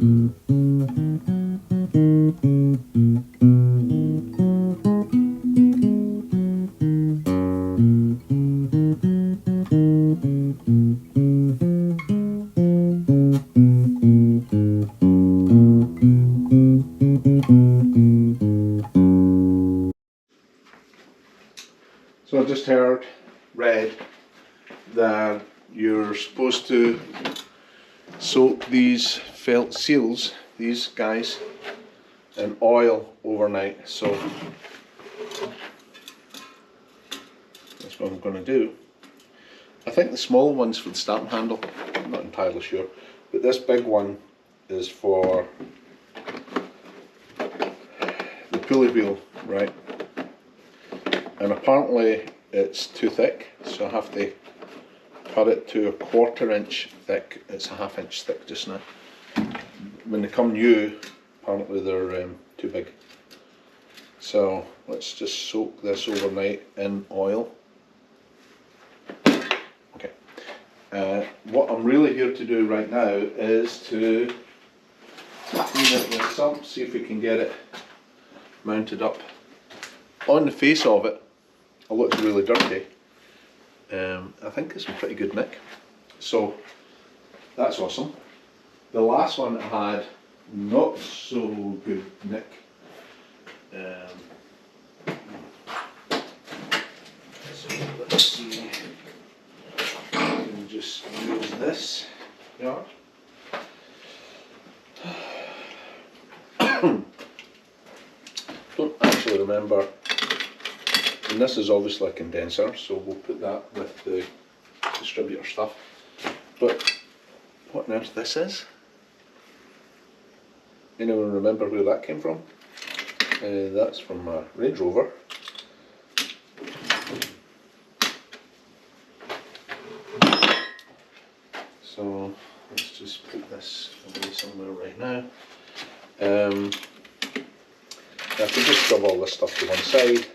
So I just read that you're supposed to soak these felt seals, these guys, in oil overnight. So that's what I'm going to do. I think the small one's for the stamp handle, I'm not entirely sure, but this big one is for the pulley wheel, right? And apparently it's too thick, so I have to cut it to 1/4 inch thick. It's a 1/2 inch thick just now. When they come new, apparently they're too big. So let's just soak this overnight in oil. Okay. What I'm really here to do right now is to clean it with a sump, see if we can get it mounted up. On the face of it, it looks really dirty. I think it's in pretty good nick, so that's awesome. The last one I had not so good nick. So let's see. I can just use this yard. Don't actually remember. And this is obviously a condenser, so we'll put that with the distributor stuff. But what on earth this is? Anyone remember where that came from? That's from a Range Rover. So let's just put this away somewhere right now. I can just shove all this stuff to one side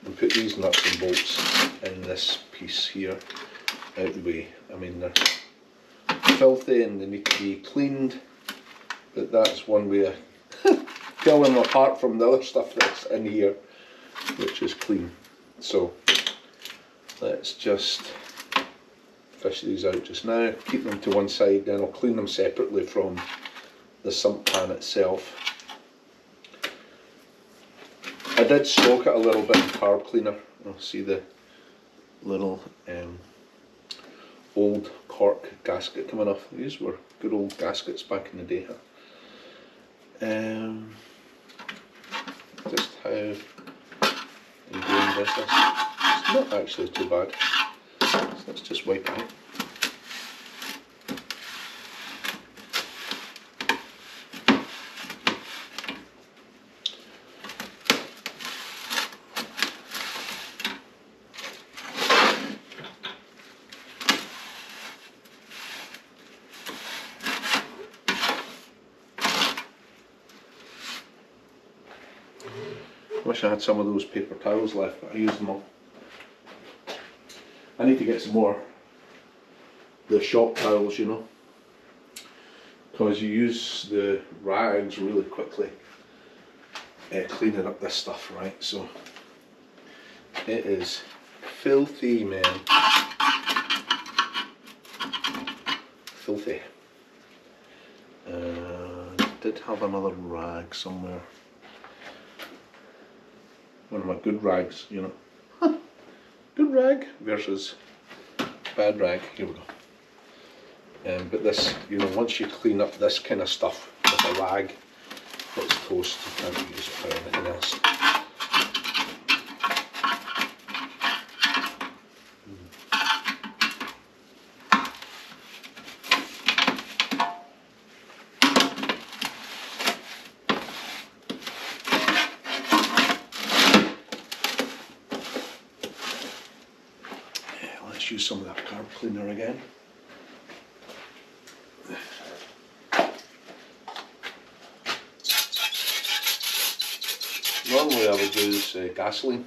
and put these nuts and bolts in this piece here out the way. I mean, they're filthy and they need to be cleaned, but that's one way of killing them apart from the other stuff that's in here, which is clean. So let's just fish these out just now, keep them to one side, then I'll clean them separately from the sump pan itself. I did soak it a little bit in carb cleaner. You'll see the little old cork gasket coming off. These were good old gaskets back in the day. Just how ingrained is this? It's not actually too bad. So let's just wipe it out. Wish I had some of those paper towels left, but I used them all. I need to get some more. The shop towels, you know, because you use the rags really quickly cleaning up this stuff, right? So it is filthy, man. Filthy. I did have another rag somewhere. One of my good rags, you know. Huh. Good rag versus bad rag. Here we go. But this, you know, once you clean up this kind of stuff with a rag, it's toast. You can't use it for anything else. Use some of that carb cleaner again. Normally I would use gasoline,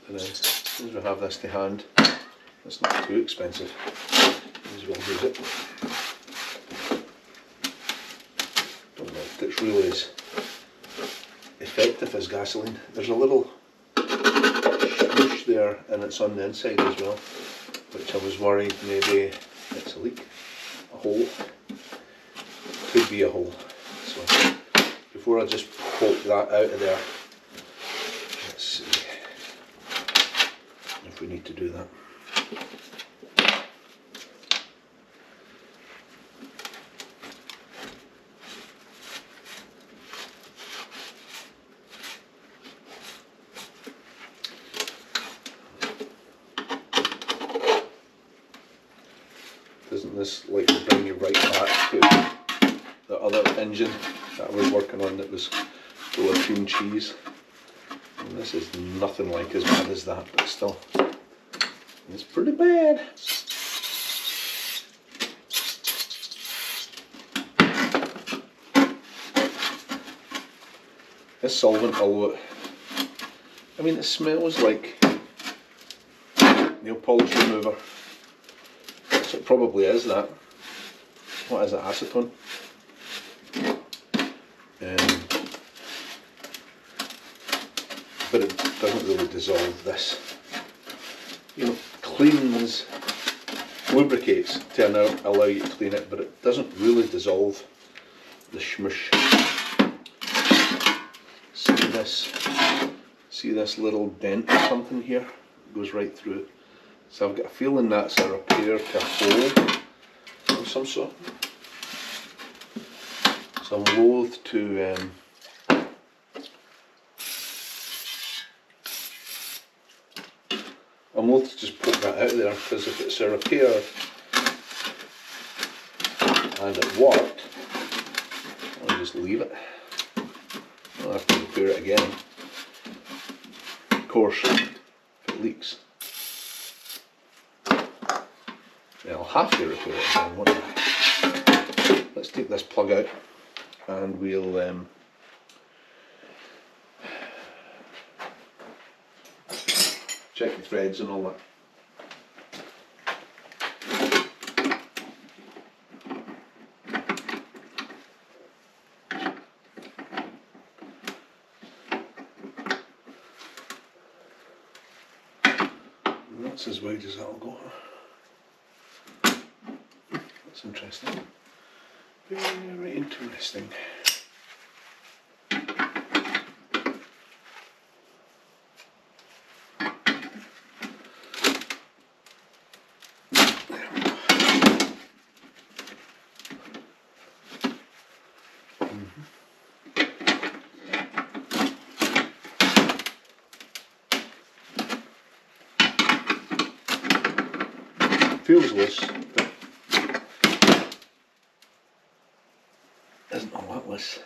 and then as we have this to hand, it's not too expensive. As well use it. it's really as effective as gasoline. There's a little smoosh there and it's on the inside as well, which I was worried maybe it's a leak, a hole. Could be a hole. So before I just poke that out of there, let's see if we need to do that. Doesn't this like bring you right back to the other engine that I was working on that was full of cream cheese? And this is nothing like as bad as that, but still, it's pretty bad. This solvent, although I mean, it smells like nail polish remover. So it probably is that. What is it, acetone? But it doesn't really dissolve this. You know, cleans, lubricates to allow you to clean it, but it doesn't really dissolve the schmush. See this little dent or something here? It goes right through. So I've got a feeling that's a repair to a hole of some sort. So I'm loath to just poke that out there, because if it's a repair and it worked, I'll just leave it. I'll have to repair it again. Of course, if it leaks, then I'll have to repair it again, won't I? Let's take this plug out and we'll check the threads and all that. And that's as wide as that'll go. That's interesting. Very interesting. Feels loose, but isn't all that loose.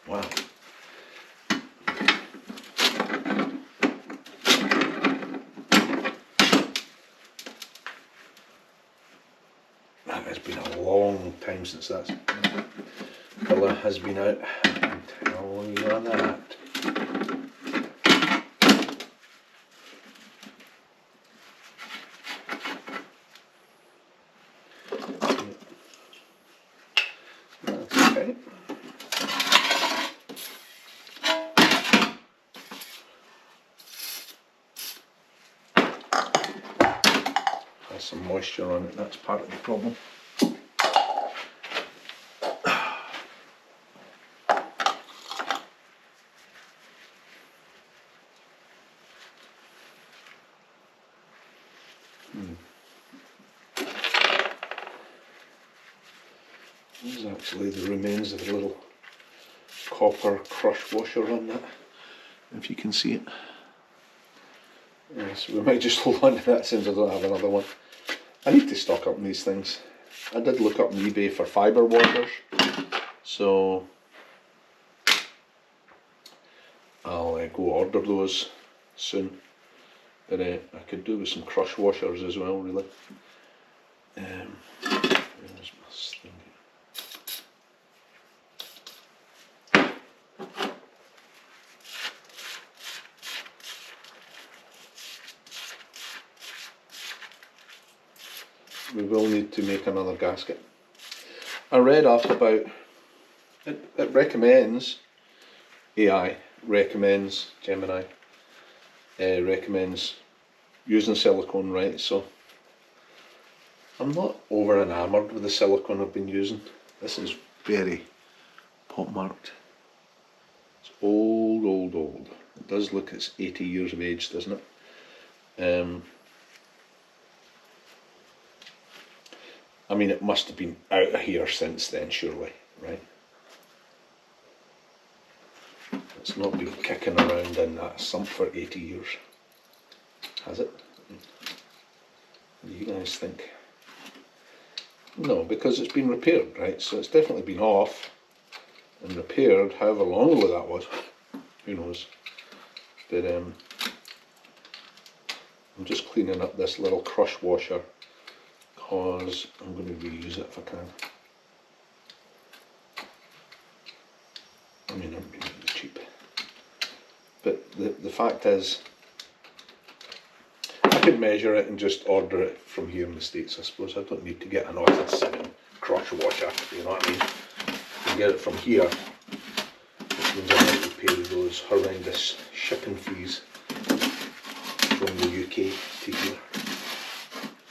Wow. That has been a long time since that colour has been out. I can tell you that. Has some moisture on it, that's part of the problem. There's actually the remains of a little copper crush washer on that, if you can see it. So we might just hold on to that since I don't have another one. I need to stock up on these things. I did look up on eBay for fibre washers, so I'll go order those soon. But I could do with some crush washers as well, really. Where's my thing? We will need to make another gasket. I read up about it recommends, AI recommends, Gemini recommends using silicone, right? So I'm not over enamoured with the silicone I've been using. This is very pot marked. It's old. It does look it's 80 years of age, doesn't it? I mean, it must have been out of here since then, surely, right? It's not been kicking around in that sump for 80 years, has it? What do you guys think? No, because it's been repaired, right? So it's definitely been off and repaired, however long ago that was, who knows. But I'm just cleaning up this little crush washer because I'm going to reuse it if I can. I mean, I'm being really cheap. But the fact is, I could measure it and just order it from here in the States, I suppose. I don't need to get an Otter 7 crush washer, you know what I mean? I can get it from here, which means I don't have to pay those horrendous shipping fees from the UK to here.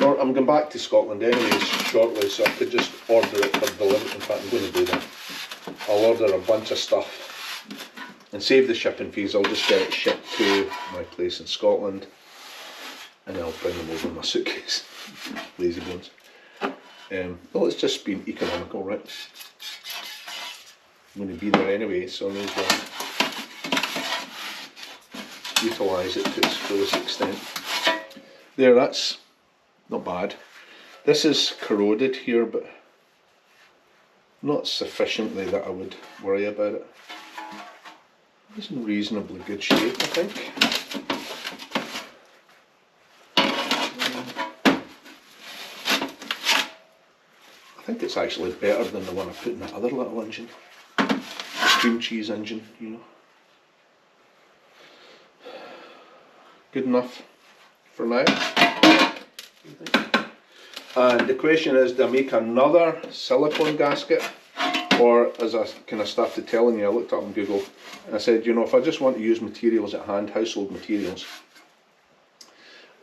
Or I'm going back to Scotland anyways shortly, so I could just order it for delivery. In fact, I'm going to do that. I'll order a bunch of stuff and save the shipping fees. I'll just get it shipped to my place in Scotland and I'll bring them over in my suitcase. Lazy bones. Well, it's just been economical, right? I'm going to be there anyway, so I may as well utilise it to its fullest extent. There, that's not bad. This is corroded here, but not sufficiently that I would worry about it. It's in reasonably good shape, I think. I think it's actually better than the one I put in that other little engine. The cream cheese engine, you know. Good enough for now. And the question is, do I make another silicone gasket? Or, as I kind of started telling you, I looked up on Google and I said, you know, if I just want to use materials at hand, household materials,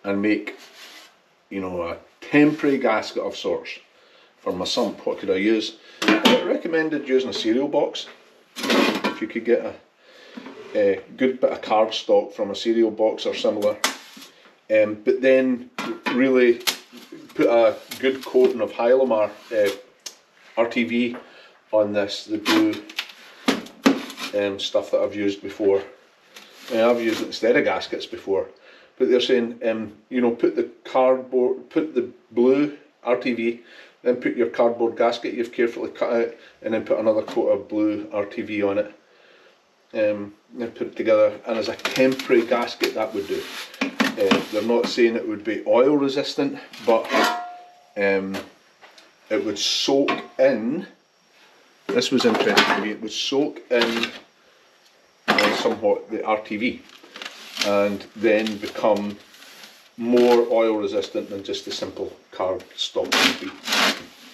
and make, you know, a temporary gasket of sorts for my sump, what could I use? I recommended using a cereal box. If you could get a good bit of cardstock from a cereal box or similar, but then really put a good coating of Hyalomar RTV on this, the blue stuff that I've used before. I've used it instead of gaskets before, but they're saying, you know, put the blue RTV, then put your cardboard gasket you've carefully cut out, and then put another coat of blue RTV on it, then put it together, and as a temporary gasket that would do. They're not saying it would be oil resistant, but it would soak in. This was interesting to me. It would soak in somewhat the RTV and then become more oil resistant than just the simple cardstock would be.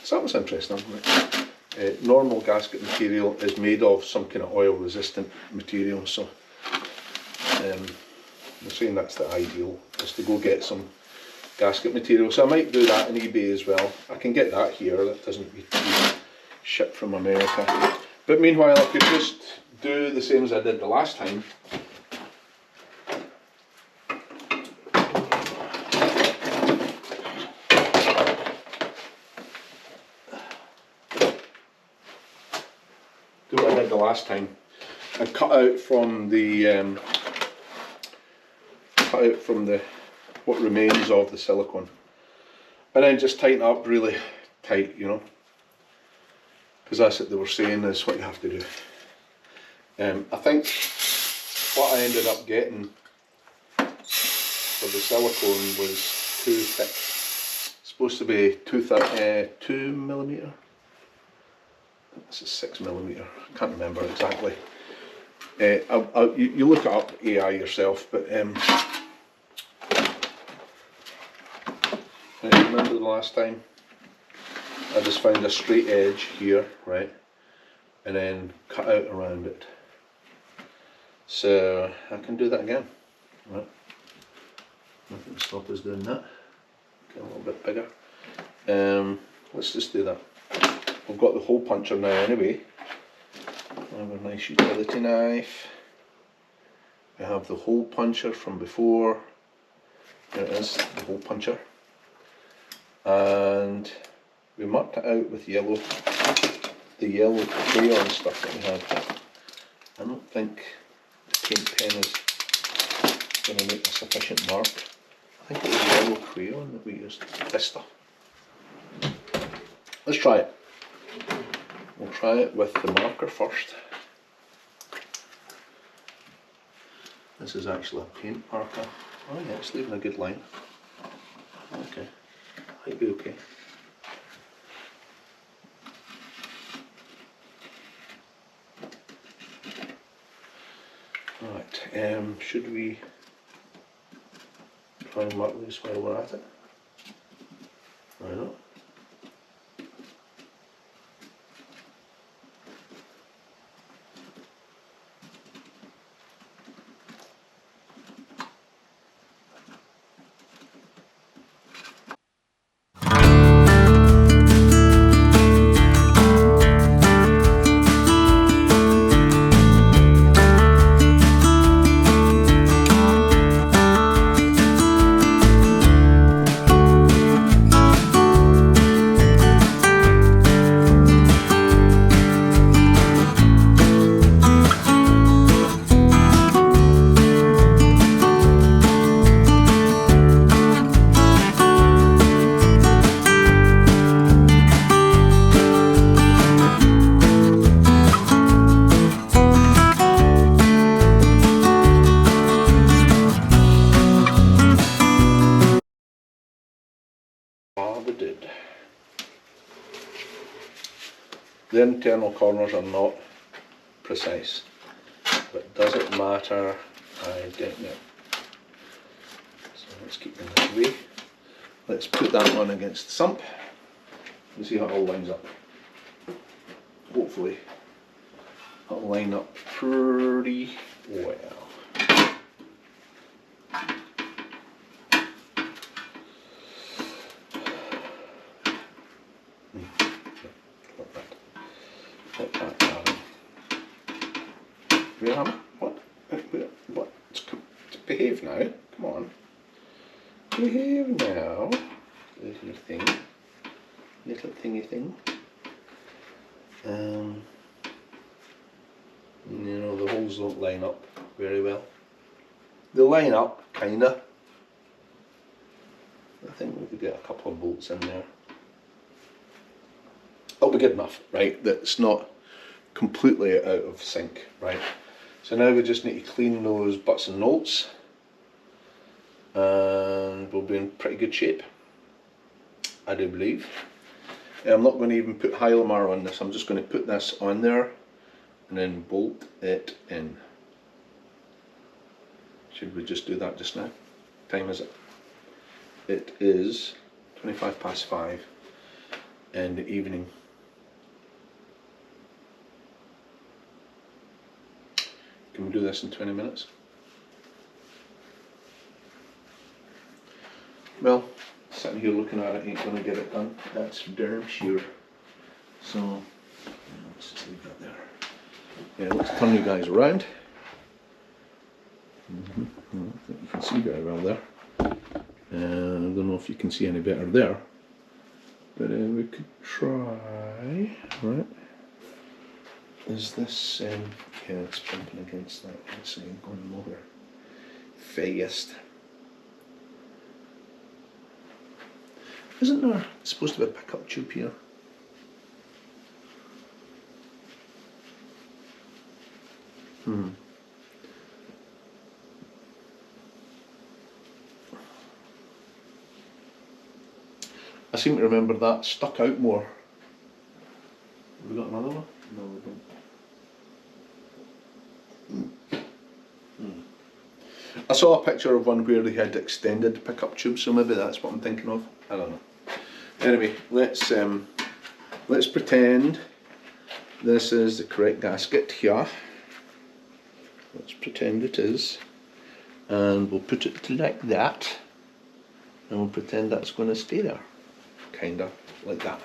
So that was interesting. Right? Normal gasket material is made of some kind of oil resistant material, so I'm saying that's the ideal, is to go get some gasket material. So I might do that on eBay as well. I can get that here, that doesn't need to be shipped from America. But meanwhile, I could just do the same as I did the last time. Do what I did the last time and cut out from the what remains of the silicone, and then just tighten up really tight, you know, because that's what they were saying is what you have to do. I think what I ended up getting for the silicone was too thick. It's supposed to be 2mm. This is 6mm. I can't remember exactly. You look it up AI yourself, but I remember the last time I just found a straight edge here, right, and then cut out around it. So I can do that again. Right. Nothing to stop us doing that. Get a little bit bigger. Let's just do that. We've got the hole puncher now anyway. I have a nice utility knife. We have the hole puncher from before. There it is, the hole puncher. And we marked it out with yellow, the yellow crayon stuff that we had. I don't think the paint pen is going to make a sufficient mark. I think it was yellow crayon that we used, this stuff. Let's try it. We'll try it with the marker first. This is actually a paint marker. Oh yeah, it's leaving a good line. Okay, might be okay. Right, should we try and mark this while we're at it? Why not? We did. The internal corners are not precise, but does it matter? I don't know. So let's keep them this way. Let's put that one against the sump and see how it all lines up. Hopefully it'll line up pretty well. What? Behave now. Come on. Behave now. Little thing. Little thingy thing. You know, the holes don't line up very well. They line up, kinda. I think we could get a couple of bolts in there. That'll be good enough, right? That's not completely out of sync, right? So now we just need to clean those butts and bolts, and we'll be in pretty good shape, I do believe. I'm not going to even put Hylamar on this, I'm just going to put this on there and then bolt it in. Should we just do that just now? What time is it? It is 5:25 in the evening. Can we do this in 20 minutes? Well, sitting here looking at it ain't going to get it done. That's darn sure. So, let's just leave that there. Yeah, let's turn you guys around. I think you can see very well there. I don't know if you can see any better there. But we could try, right? Is this, yeah, it's bumping against that, let's see, going lower. Fast. Isn't there supposed to be a pickup tube here? I seem to remember that stuck out more. Have we got another one? No, we don't. I saw a picture of one where they had extended pickup tubes, so maybe that's what I'm thinking of. I don't know. Anyway, let's pretend this is the correct gasket here. Let's pretend it is, and we'll put it like that, and we'll pretend that's going to stay there, kinda like that.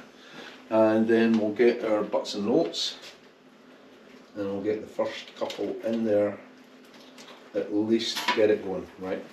And then we'll get our butts and notes, and we'll get the first couple in there, at least to get it going, right?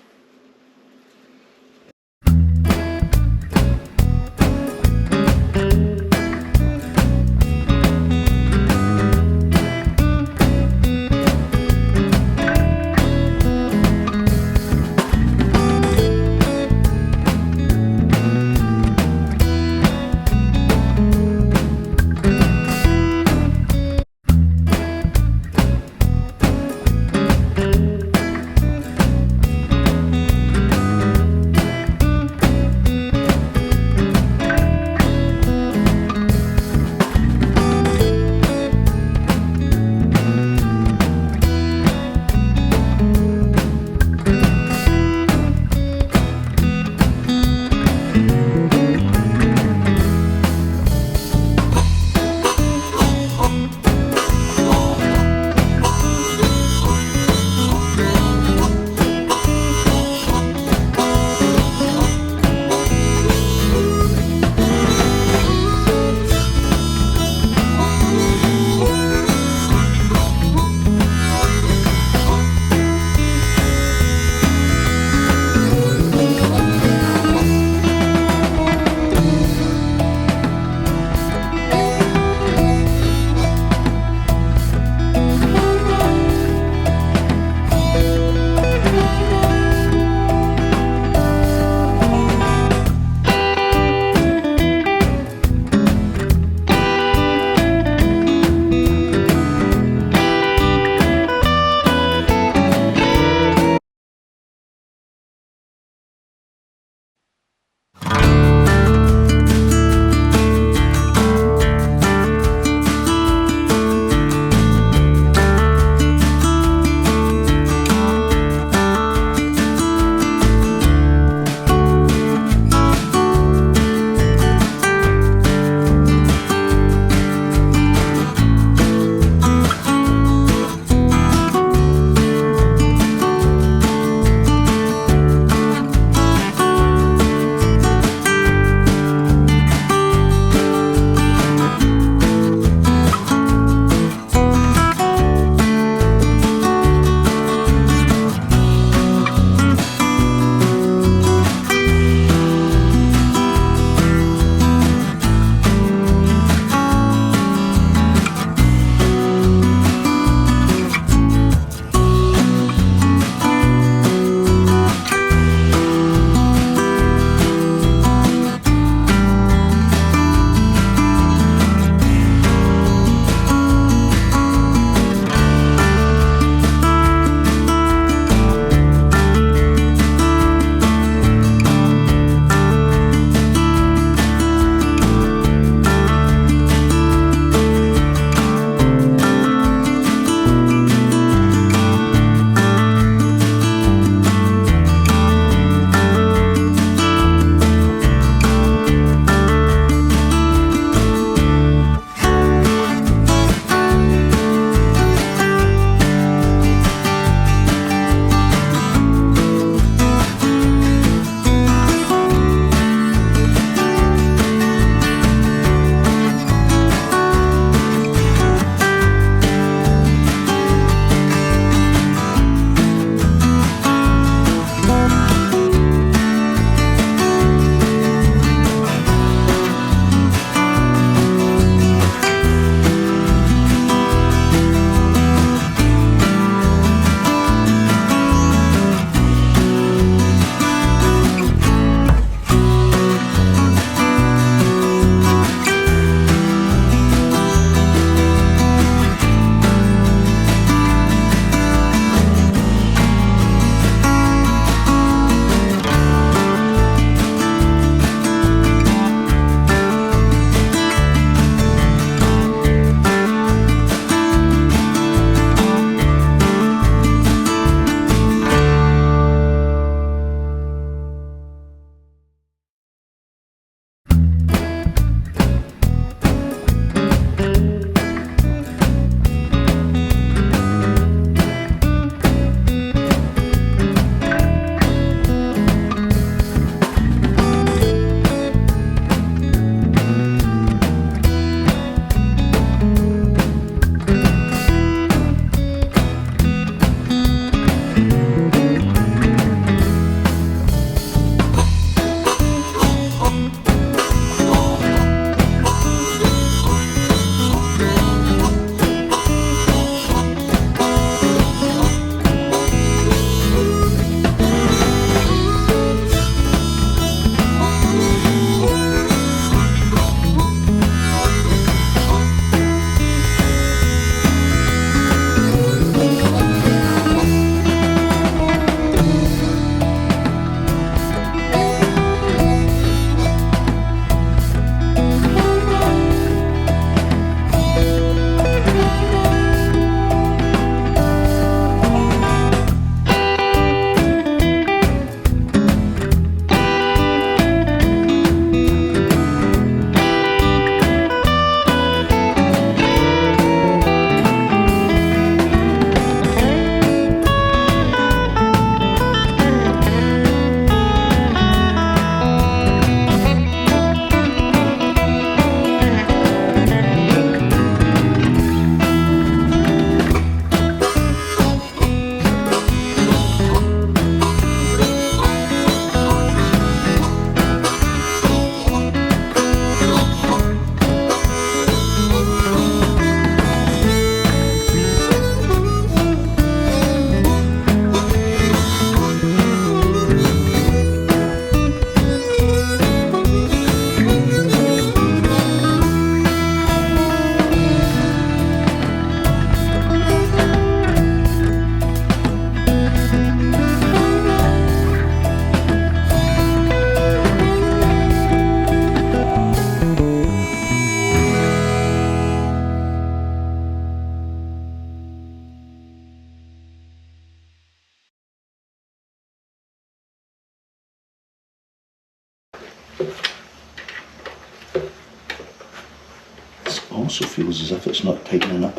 Also feels as if it's not tightening up.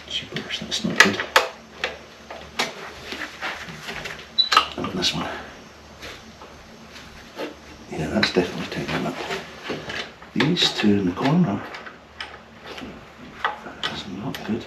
Jeepers, that's not good. How about this one? Yeah, that's definitely tightening up. These two in the corner, that's not good.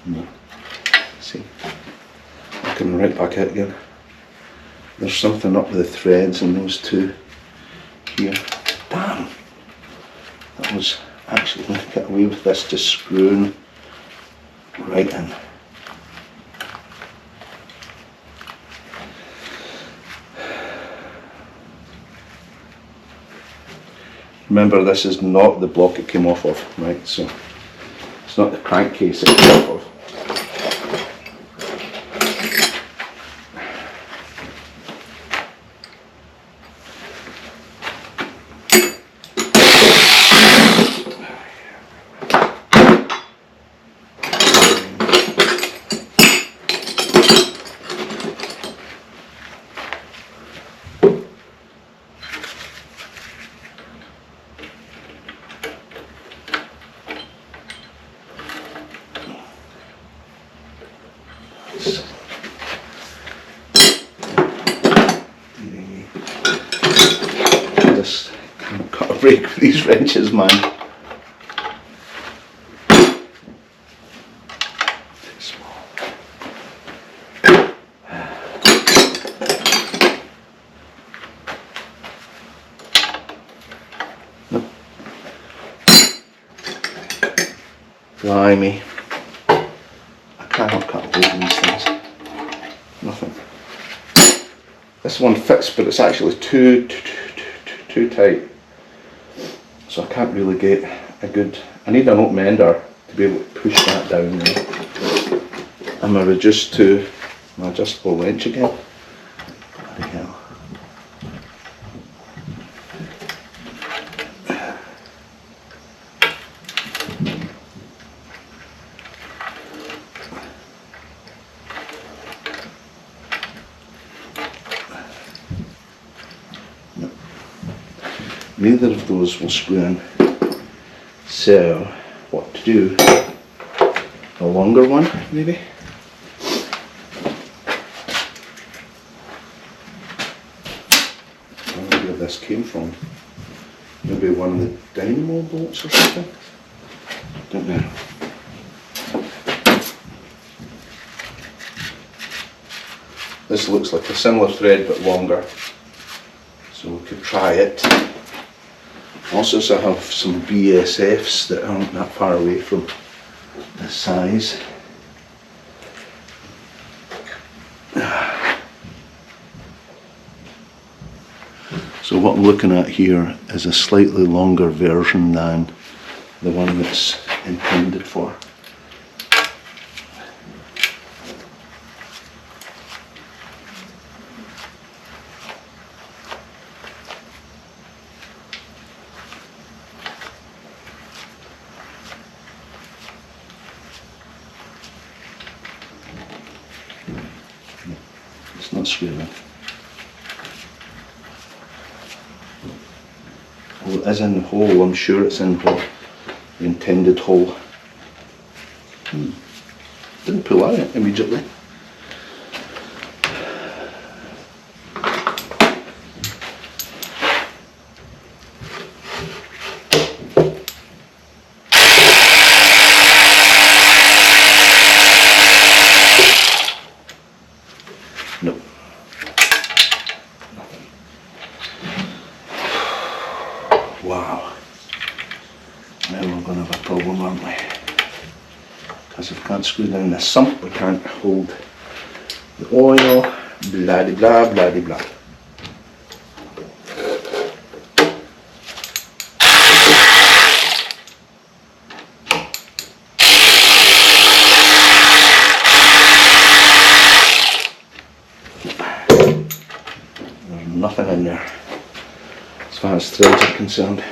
No. See, coming right back out again. There's something up with the threads in those two here. Damn! That was actually going to get away with this just screwing right in. Remember, this is not the block it came off of, right? So it's not the crankcase it came off of. I just can't cut a break with these wrenches, man. Too small. Nope. Blimey. I cannot cut a break with these things. Nothing. This one fits, but it's actually too tight. So I can't really get a good, I need an open ender to be able to push that down there. I'm going to reduce to my adjustable wrench again. Bloody hell. Neither of those will screw in. So, what to do? A longer one, maybe? I don't know where this came from. Maybe one of the dynamo bolts or something? Don't know. This looks like a similar thread but longer. So we could try it. Also, I have some BSFs that aren't that far away from this size. So what I'm looking at here is a slightly longer version than the one that's intended for. It's not screwing. Well, it is in the hole, I'm sure it's in the intended hole. Didn't pull out immediately. Nope. Nothing. Wow. Now we're going to have a problem, aren't we? Because if we can't screw down the sump, we can't hold the oil, blah de blah, blah de blah. nothing in there as far as threads are concerned.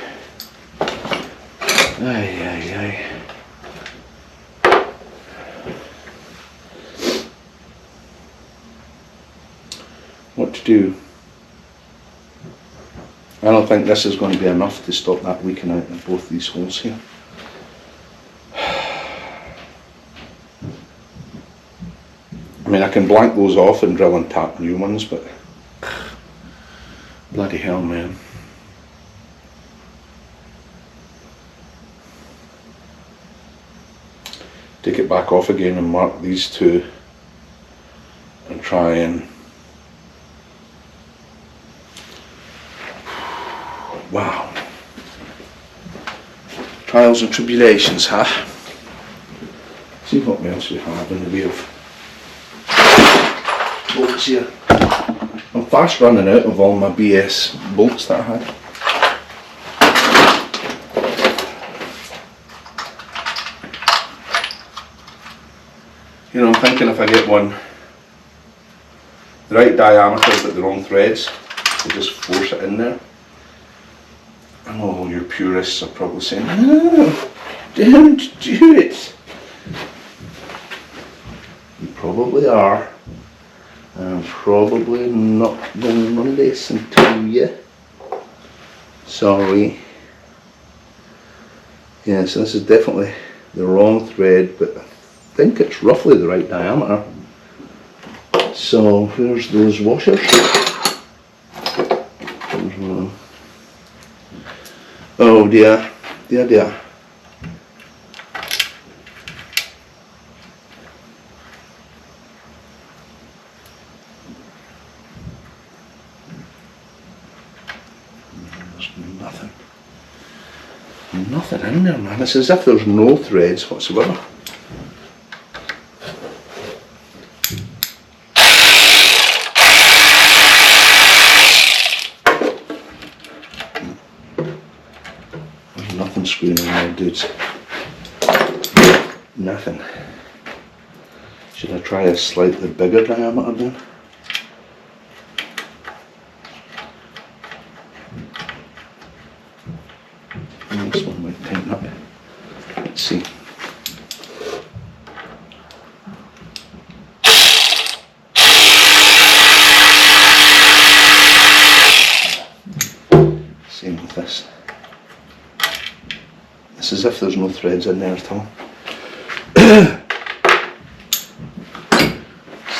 Aye, aye, aye. What to do? I don't think this is going to be enough to stop that leaking out in both these holes here. I mean, I can blank those off and drill and tap new ones, but bloody hell, man. Take it back off again and mark these two and try and... Wow. Trials and tribulations, huh? See what else we have in the way of bolts here. I'm fast running out of all my BS bolts that I had. You know, I'm thinking if I get one the right diameter but the wrong threads, I'll just force it in there. I know all your purists are probably saying, no, don't do it. You probably are. I'm probably not going to listen to you. Sorry. Yeah, so this is definitely the wrong thread, but I think it's roughly the right diameter. So where's those washers? There's one. Oh dear, dear, dear. Nothing in there, man. It's as if there's no threads whatsoever. There's nothing screwing in there, dudes. Nothing. Should I try a slightly bigger diameter then? This one might tighten up. Let's see. Same with this. It's as if there's no threads in there at all.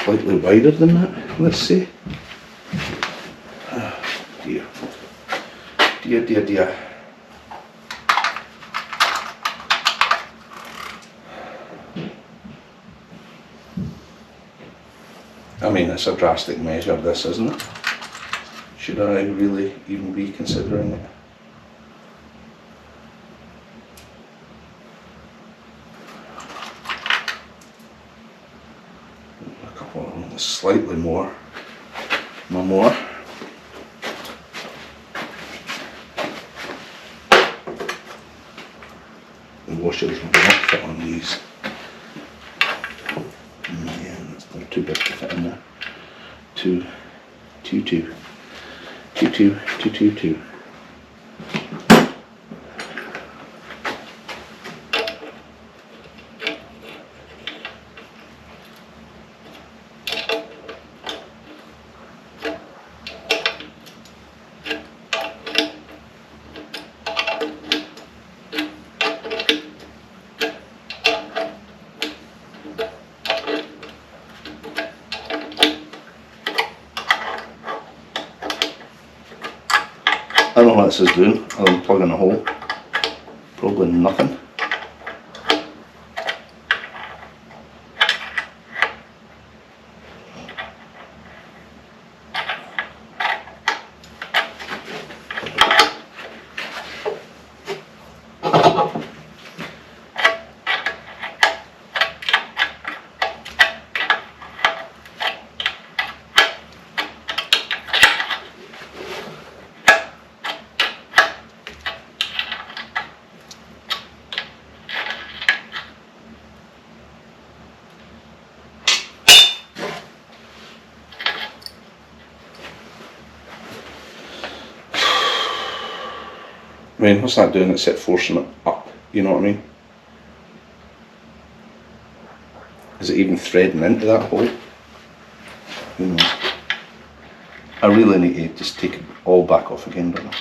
Slightly wider than that, let's see. Oh, dear. Dear, dear, dear. I mean, it's a drastic measure, this, isn't it? Should I really even be considering it? A couple of them, slightly more. No more. The washers will not fit on these. Yeah, they're too big to fit in there. 2, 2, 2, 2, 2, 2, 2, 2. I don't know what this is doing other than plugging a hole. Probably nothing. I mean, what's that doing? It's forcing it up, you know what I mean? Is it even threading into that hole? Who knows? I really need to just take it all back off again, don't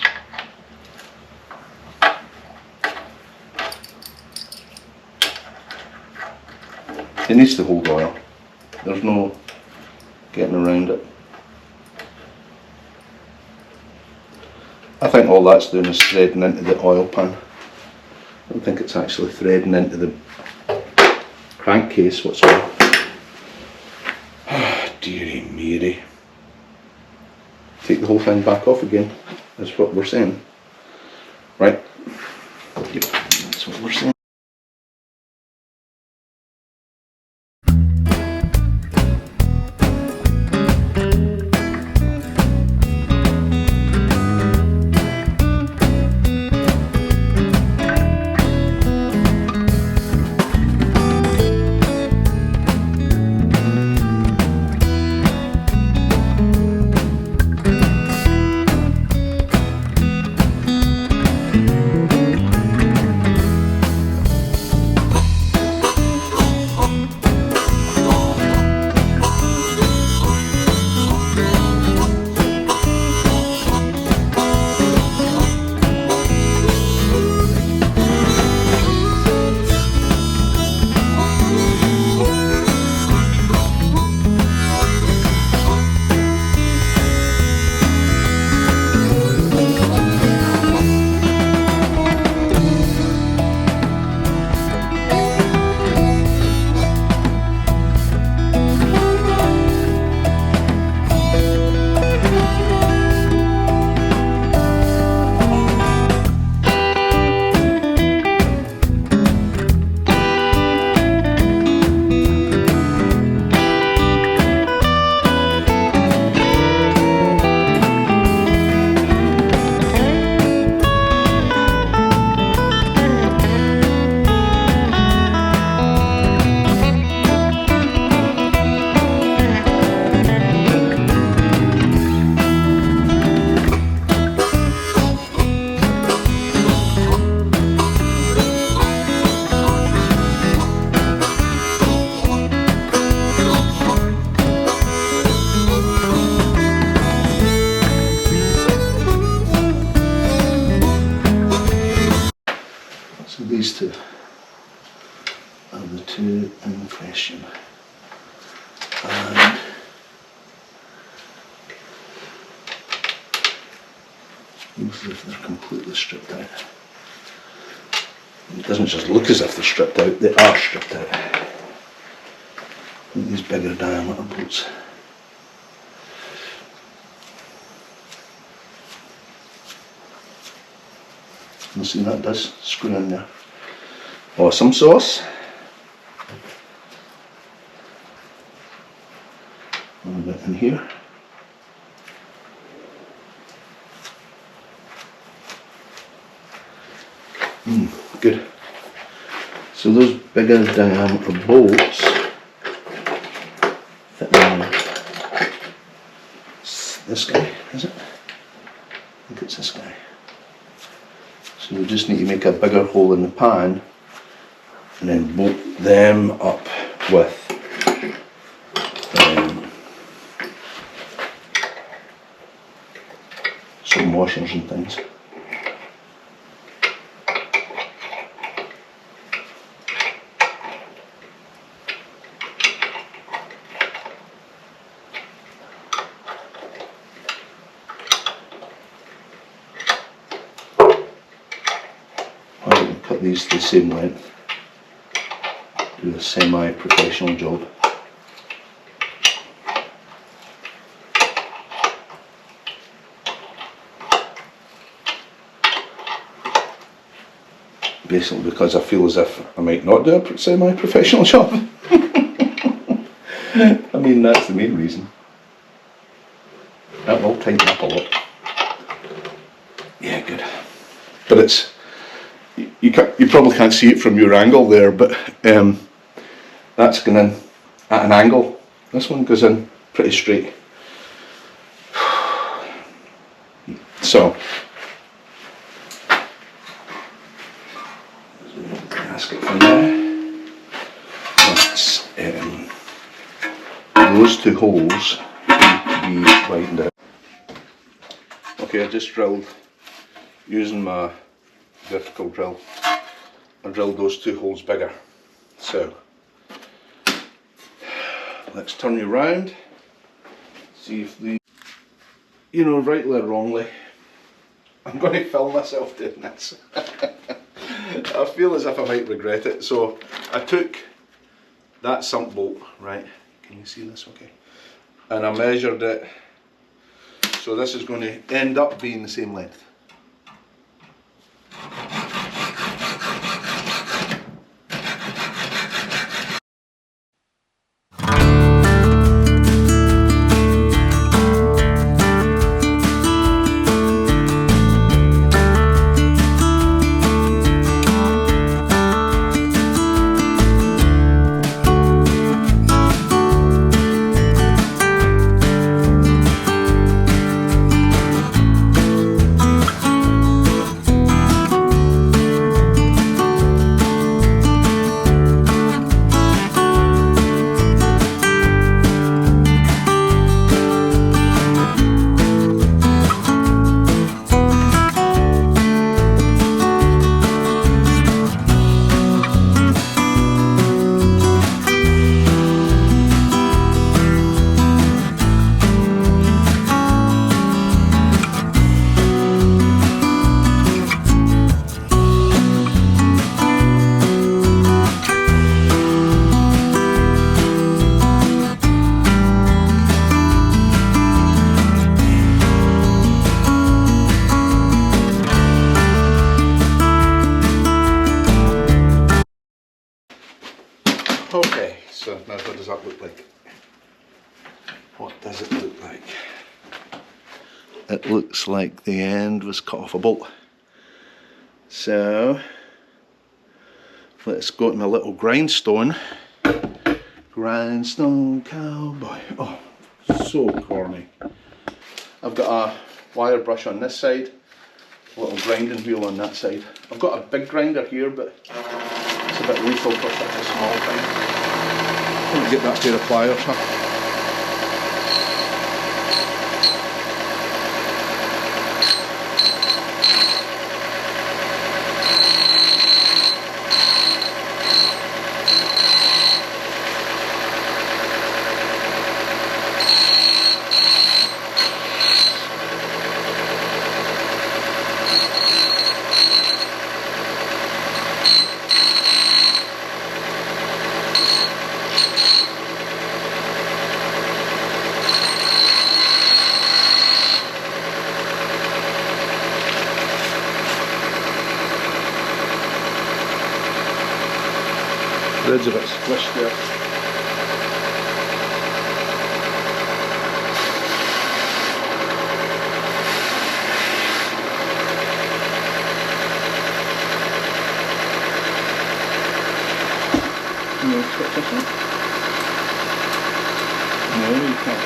I? It needs to hold oil. There's no getting around it. I think all that's doing is threading into the oil pan. I don't think it's actually threading into the crankcase whatsoever. Dearie Mary. Take the whole thing back off again. That's what we're saying. Right? Yep, that's what we're saying. So these two are the two in question. And looks as if they're completely stripped out. It doesn't just look as if they're stripped out, they are stripped out. These bigger diameter bolts. You see that does screw in there. Awesome sauce. A little bit in here. Good. So those bigger diameter bolts fit in this guy, is it? I think it's this guy. So we just need to make a bigger hole in the pan and then bolt them up with some washers and things. Cut these the same length, do a semi-professional job. Basically because I feel as if I might not do a semi-professional job. I mean, that's the main reason. That will tighten up a lot. Yeah, good. But it's you probably can't see it from your angle there, but that's going in at an angle. This one goes in pretty straight. So for now. That's those two holes need to be widened out. Okay, I just drilled using my vertical drill. I drilled those two holes bigger. So let's turn you round. See if the, you know, rightly or wrongly, I'm going to film myself doing this. I feel as if I might regret it. So I took that sump bolt, right? Can you see this okay? And I measured it. So this is going to end up being the same length. Okay, so now what does that look like? What does it look like? It looks like the end was cut off a bolt. So let's go to my little grindstone. Grindstone cowboy. Oh, so corny. I've got a wire brush on this side, a little grinding wheel on that side. I've got a big grinder here, but it's a bit lethal for such a small thing. Let me get that pair of pliers, huh? Threads a bit squished there. No, switch this one. No, you can't.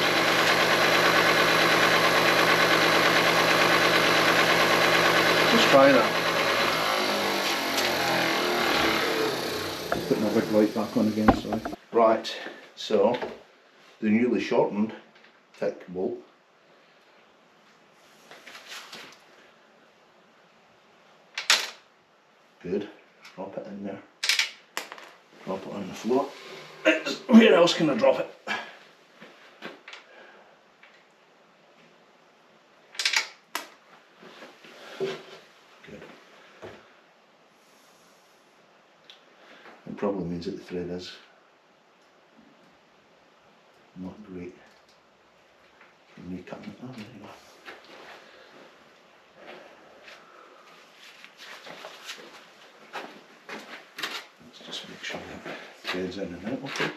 Let's try that. Put my big light back on again, sorry. Right, so the newly shortened thick bolt. Good. Drop it in there. Drop it on the floor. Where else can I drop it? Good. It probably means that the thread is not great. Recutting it. Oh, there you go. Let's just make sure that threads in and out okay.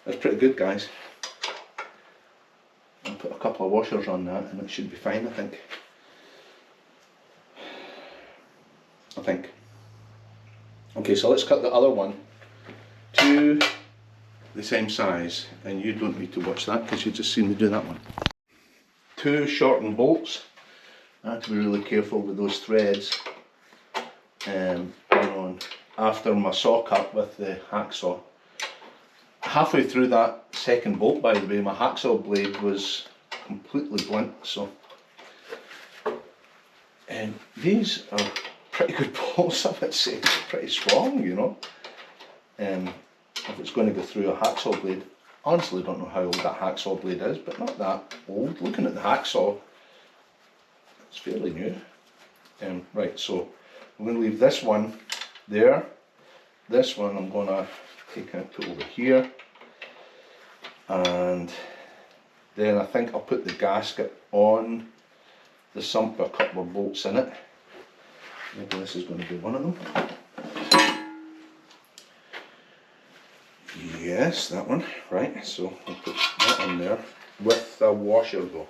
That's pretty good, guys. I'll put a couple of washers on that and it should be fine, I think. think. Okay, so let's cut the other one to the same size, and you don't need to watch that because you've just seen me do that one. 2 shortened bolts. I have to be really careful with those threads going on after my saw cut with the hacksaw. Halfway through that second bolt, by the way, my hacksaw blade was completely blunt, so these are pretty good bolts, I would say. They're pretty strong, you know. If it's going to go through a hacksaw blade, honestly don't know how old that hacksaw blade is, but not that old. Looking at the hacksaw, it's fairly new. Right, so I'm going to leave this one there. This one I'm going to take and put over here, and then I think I'll put the gasket on the sump with a couple of bolts in it. Maybe this is going to be one of them. Yes, that one. Right, so I'll put that on there with a washer though.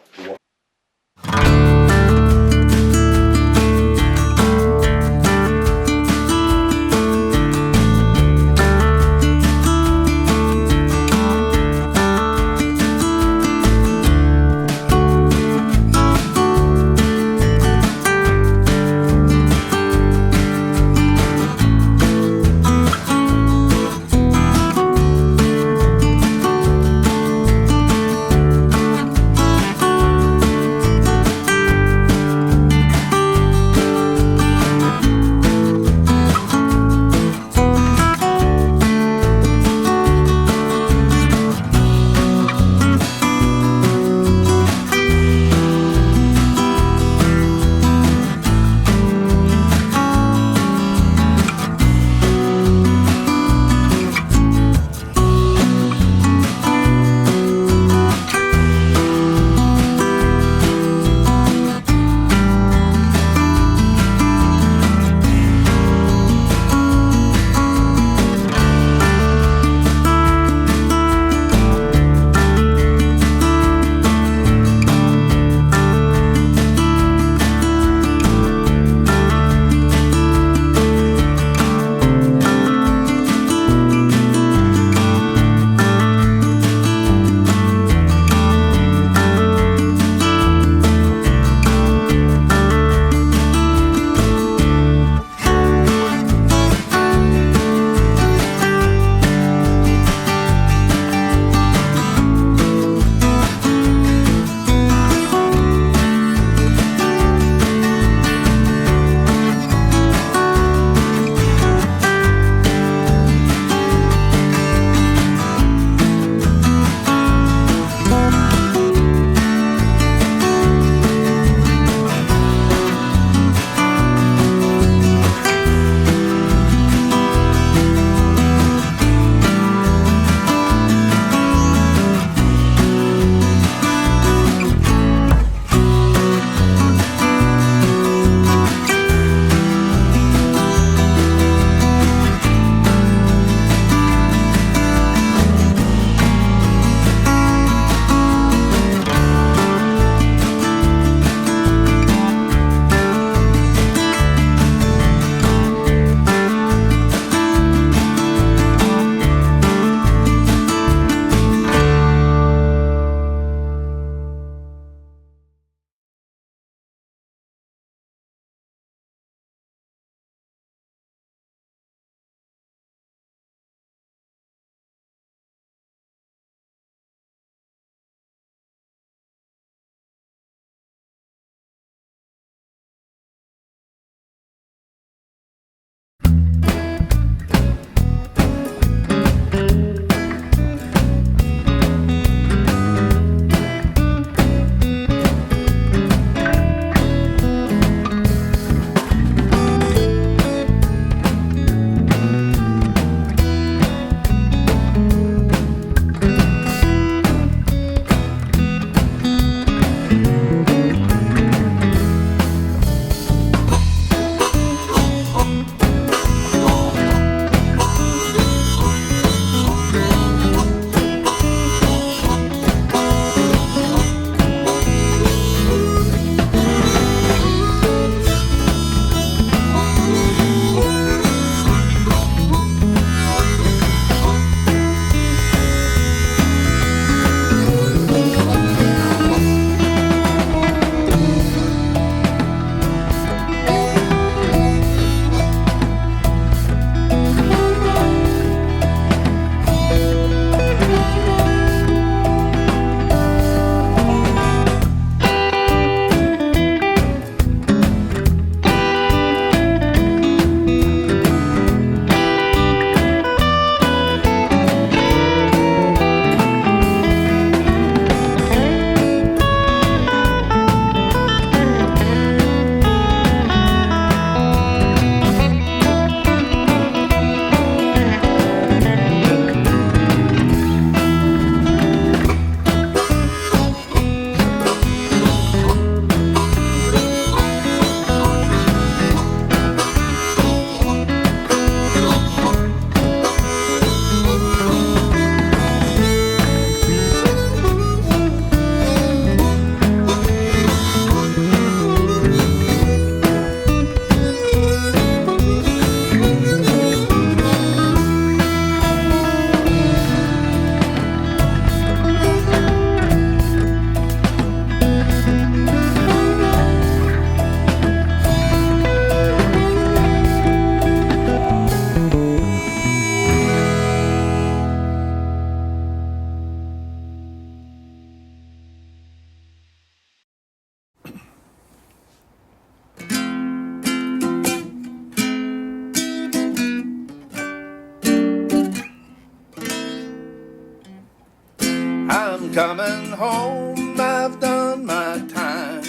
coming home, I've done my time.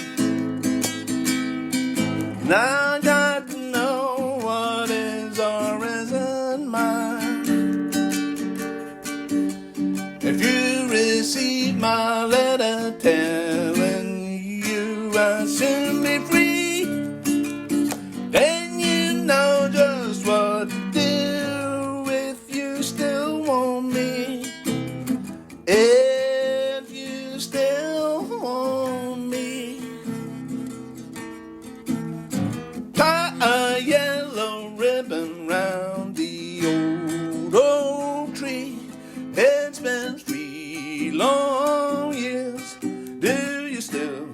Now I got to know what is or isn't mine. If you receive my letter telling you I'll soon be free, then you know just what to do if you still want me. If you still want me, tie a yellow ribbon round the old oak tree. It's been 3 long years. Do you still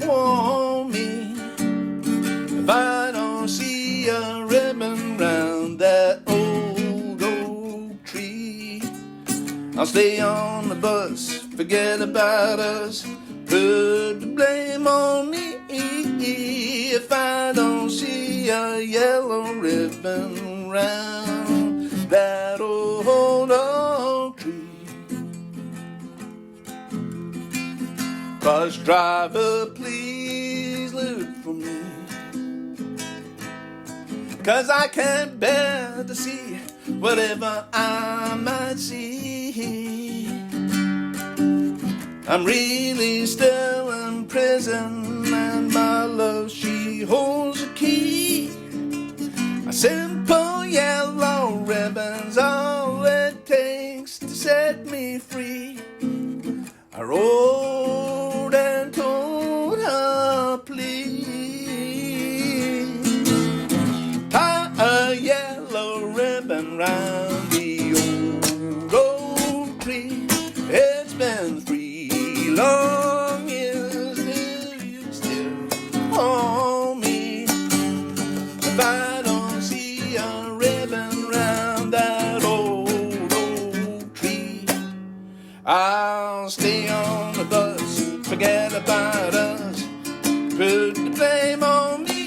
want me? If I don't see a ribbon round that old oak tree, I'll stay on the bus, forget about us, put the blame on me. If I don't see a yellow ribbon round that old oak tree. 'Cause driver, please look for me, 'cause I can't bear to see whatever I might see. I'm really still in prison, and my love, she holds a key. A simple yellow ribbon's all it takes to set me free. I wrote and told her, please tie a yellow ribbon round the old oak tree. It's been 3 long years. Do you still want me? If I don't see a ribbon round that old oak tree, I'll stay on the bus, forget about us, put the blame on me.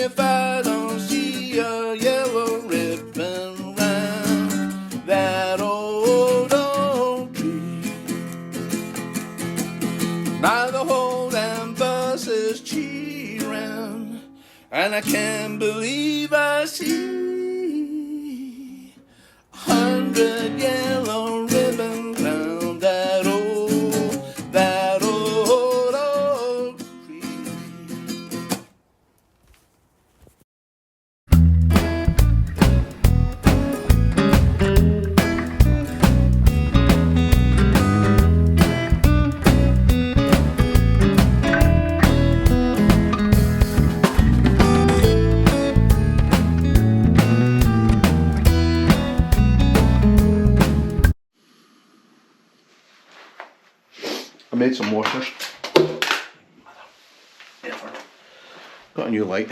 If I don't see a yellow ribbon round that old oak tree. Now the whole damn bus is cheering, and I can't believe I see 100 yellow ribbons round that old oak tree. I made some washers. Got a new light.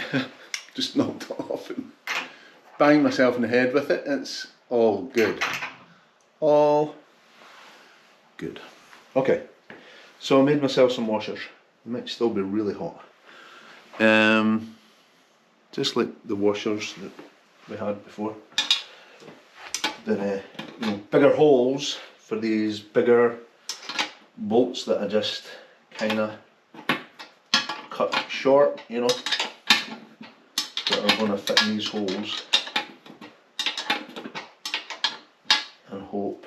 Just knocked it off and banged myself in the head with it. It's all good. All good. Okay, so I made myself some washers. It might still be really hot. Just like the washers that we had before. The bigger holes for these bigger bolts that I just kind of cut short, that are going to fit in these holes, and hope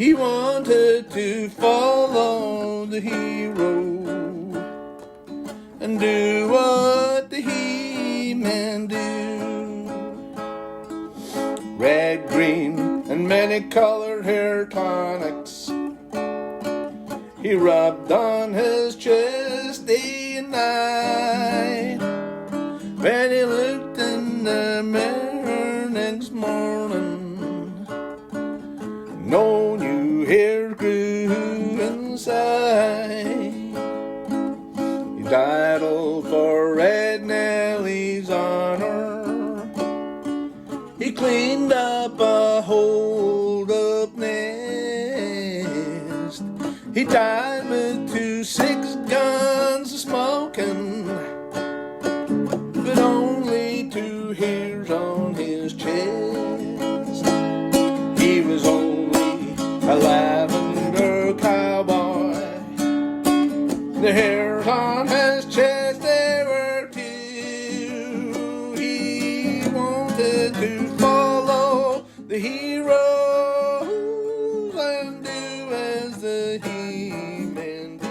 He wanted to follow the hero and do what the He-Man do. Red, green, and many colored hair tonics he rubbed on his chest day and night. When he looked in the mirror next morning, no new hair grew inside. He died all for Red Nellie's honor. He cleaned up a hold-up nest. He died with 2 6 guns smoking, but only 2 hairs on his chest. He was only a lavender cowboy. The hairs on his chest, they were 2. He wanted to follow the heroes and do as the He-Man do.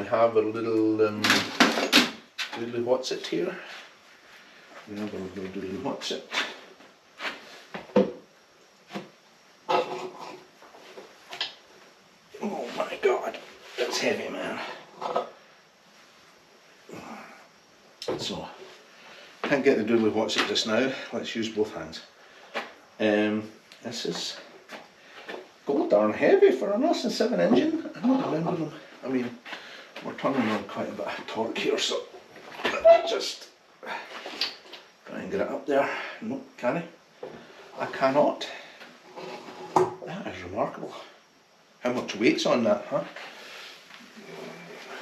have a little doodly what's it here. We have a little doodly what's it. Oh my god, that's heavy, man. So, can't get the doodly what's it just now. Let's use both hands. This is god darn heavy for an Austin 7 engine. I don't remember them. I mean, we're turning on quite a bit of torque here, so just try and get it up there. No, can I? I cannot. That is remarkable. How much weight's on that, huh?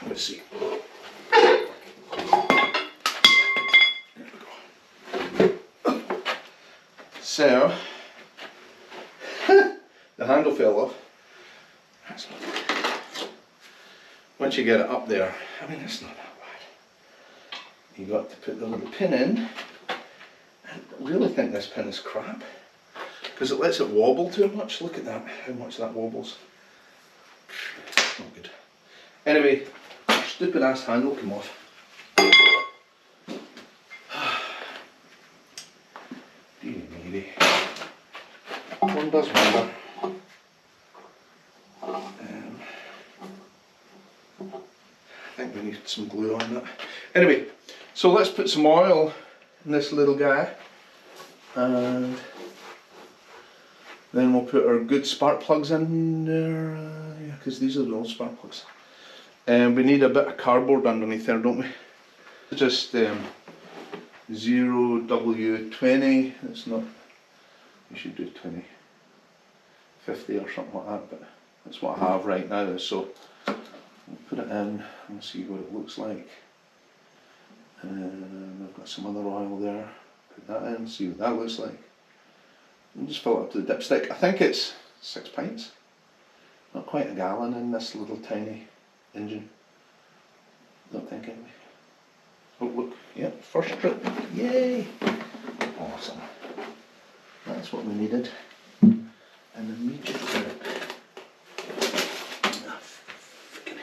Let's see. So, the handle fell off. That's not bad. Once you get it up there, I mean, it's not that bad. You got to put the little pin in. I really think this pin is crap because it lets it wobble too much. Look at that, how much that wobbles. Not good. Anyway, stupid ass handle came off. One does wonder. I think we need some glue on that. Anyway, so let's put some oil in this little guy, and then we'll put our good spark plugs in there. Yeah, because these are the old spark plugs. And we need a bit of cardboard underneath there, don't we? Just 0W20. It's not. You should do 2050 or something like that, but that's what I have right now. So we'll put it in and see what it looks like. And I've got some other oil there. Put that in, see what that looks like. And just fill it up to the dipstick. I think it's 6 pints. Not quite a gallon in this little tiny engine. Don't think anyway. Oh look, yeah, first trip. Yay! Awesome. That's what we needed. An immediate trip. Ah, freaking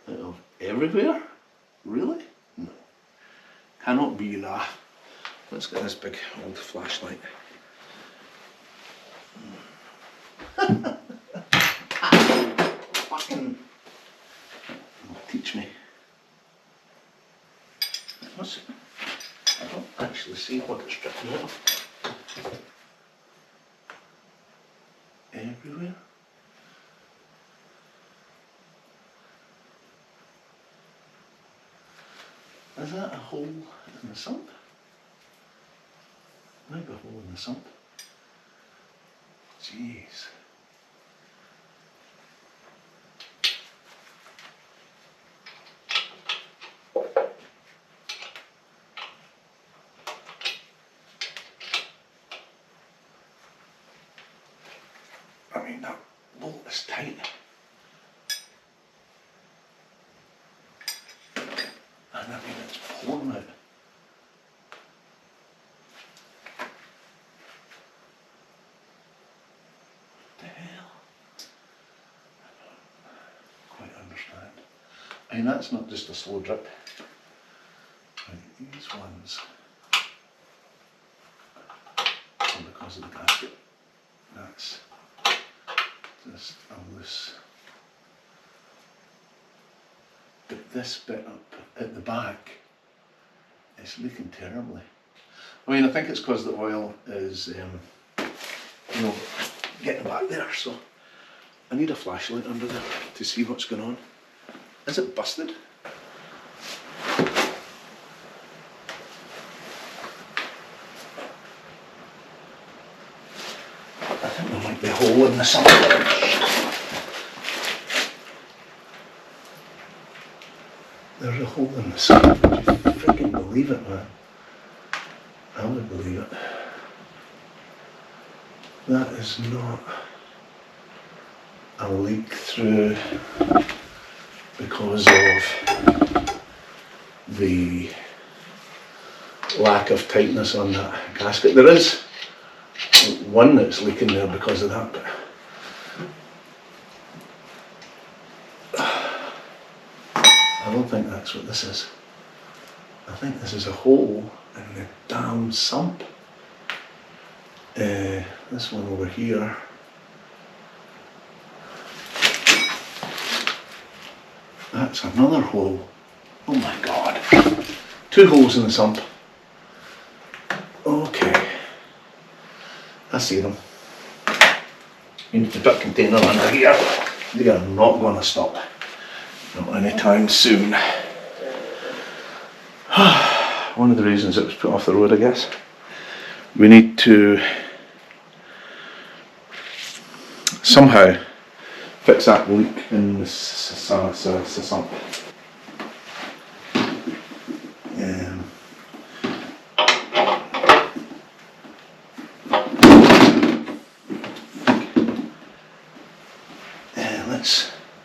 hell. Everywhere? Really? No. Cannot be that. Let's get this big old flashlight. Fucking teach me. I don't actually see what it's dripping out of. Everywhere. Is that a hole in the sump? Maybe a hole in the sump. Jeez. I mean, that bolt is tight. And I mean, it's pouring out. I mean, that's not just a slow drip. Right, these ones are because of the gasket. That's just a loose. But this bit up at the back is leaking terribly. I mean, I think it's because the oil is, you know, getting back there. So I need a flashlight under there to see what's going on. Is it busted? I think there might be a hole in the sump. There's a hole in the sump. Would you freaking believe it, man? I would believe it. That is not a leak through because of the lack of tightness on that gasket. There is one that's leaking there because of that, but I don't think that's what this is. I think this is a hole in the damn sump. This one over here. That's another hole. Oh my god. 2 holes in the sump. Okay. I see them. You need to put a container under here. They are not going to stop. Not anytime soon. One of the reasons it was put off the road, I guess. We need to somehow fix that leak in the sump.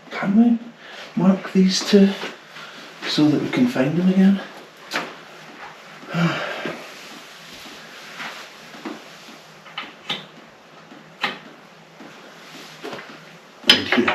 Can we mark these two so that we can find them again? Right here.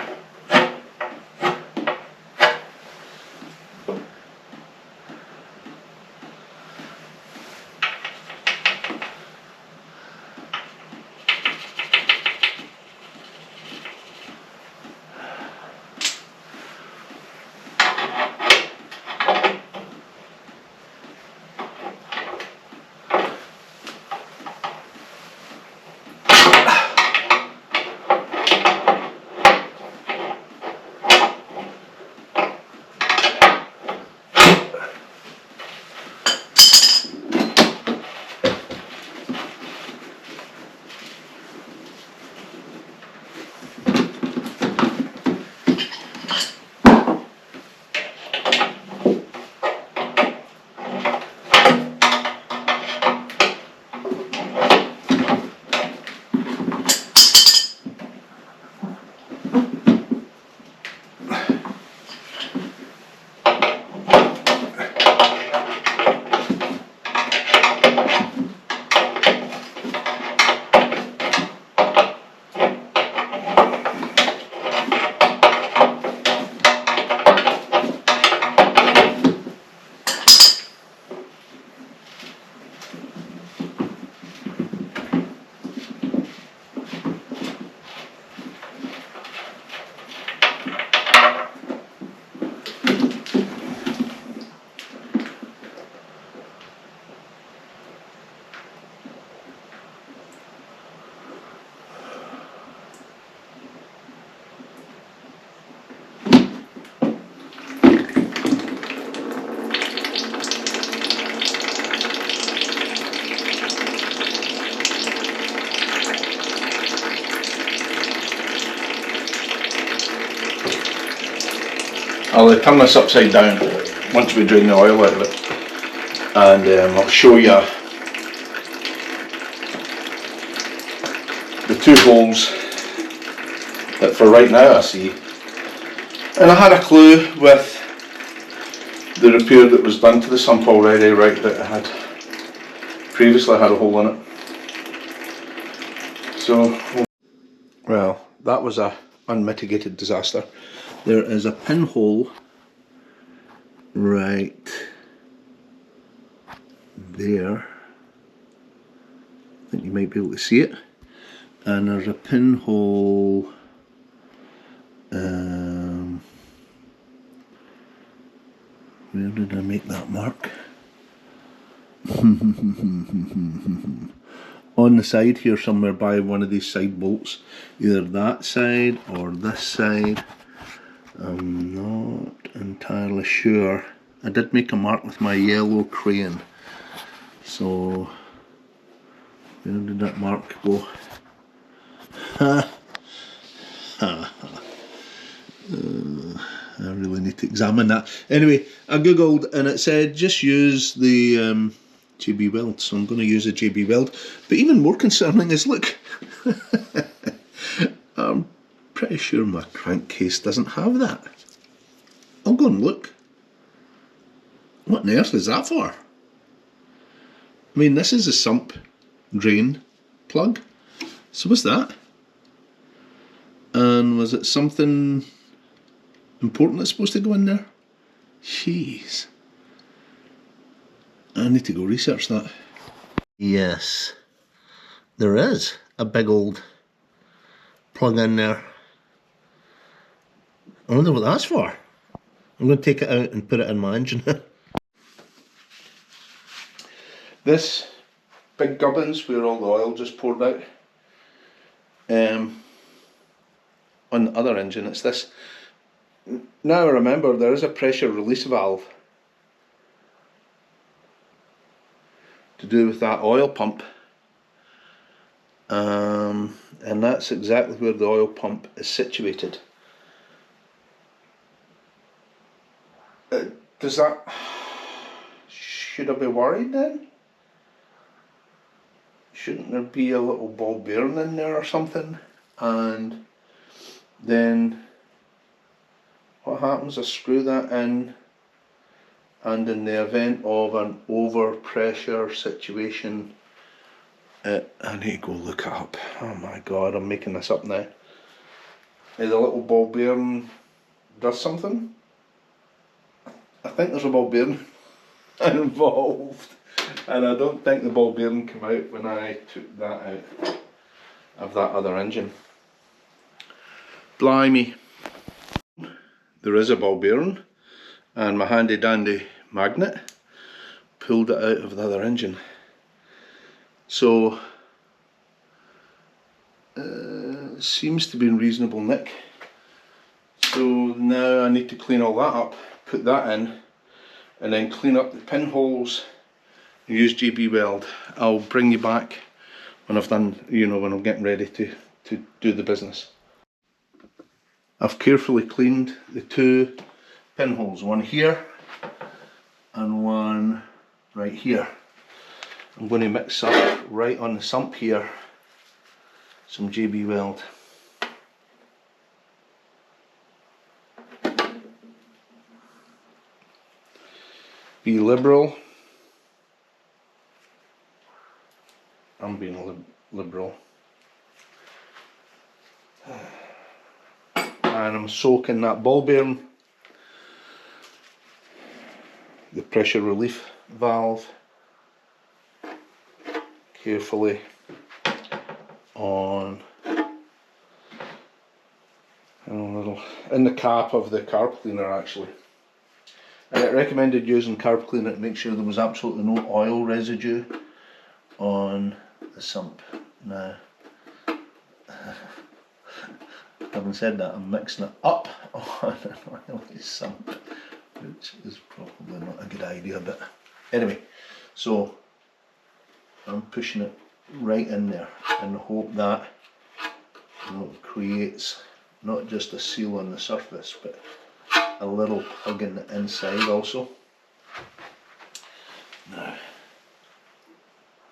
I'll turn this upside down once we drain the oil out of it, and I'll show you the 2 holes that for right now I see. And I had a clue with the repair that was done to the sump already, right, that it had previously had a hole in it. So, well, that was a unmitigated disaster. There is a pinhole right there. I think you might be able to see it. And there's a pinhole where did I make that mark? On the side here somewhere by one of these side bolts. Either that side or this side. I'm not entirely sure. I did make a mark with my yellow crayon. So, where did that mark go? I really need to examine that. Anyway, I googled and it said just use the JB Weld, so I'm going to use a JB Weld. But even more concerning is, look, I'm pretty sure my crankcase doesn't have that. I'll go and look. What on earth is that for? I mean, this is a sump drain plug. So what's that? And was it something important that's supposed to go in there? Jeez. I need to go research that. Yes, there is a big old plug in there. I wonder what that's for. I'm going to take it out and put it in my engine. This big gubbins where all the oil just poured out. On the other engine, it's this. Now I remember there is a pressure release valve to do with that oil pump. And that's exactly where the oil pump is situated. Does that... Should I be worried then? Shouldn't there be a little ball bearing in there or something? And then what happens? I screw that in, and in the event of an overpressure situation, I need to go look it up. Oh my god, I'm making this up now. The little ball bearing does something? I think there's a ball bearing involved, and I don't think the ball bearing came out when I took that out of that other engine. Blimey. There is a ball bearing, and my handy dandy magnet pulled it out of the other engine. So seems to be in reasonable nick. So now I need to clean all that up, put that in, and then clean up the pinholes and use GB weld. I'll bring you back when I've done, you know, when I'm getting ready to do the business. I've carefully cleaned the two pinholes, one here and one right here. I'm going to mix up right on the sump here some GB weld. Be liberal. I'm being liberal. And I'm soaking that ball bearing, the pressure relief valve, carefully on a little in the cap of the carb cleaner actually. And it recommended using carb cleaner to make sure there was absolutely no oil residue on the sump. Now, having said that, I'm mixing it up on an oily sump, which is probably not a good idea, but anyway, so I'm pushing it right in there in the hope that, you know, it creates not just a seal on the surface, but a little plug in the inside also. Now,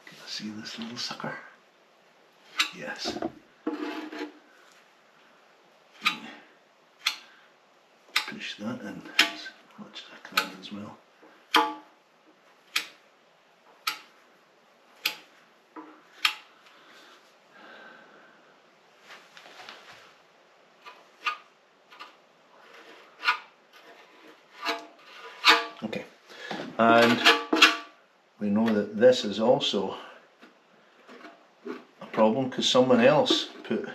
can I see this little sucker? Yes. Push that in as much as I can as well. Okay, and we know that this is also a problem because someone else put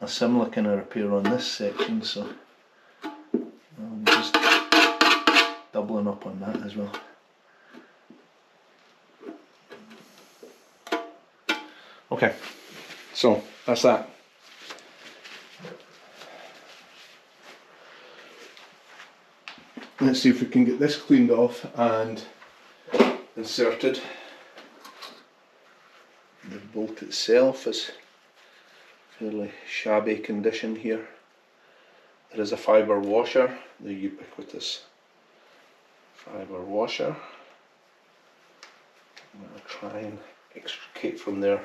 a similar kind of repair on this section, so I'm just doubling up on that as well. Okay, so that's that. Let's see if we can get this cleaned off and inserted. The bolt itself is fairly shabby condition here. There is a fibre washer, the ubiquitous fibre washer. I'm going to try and extricate from there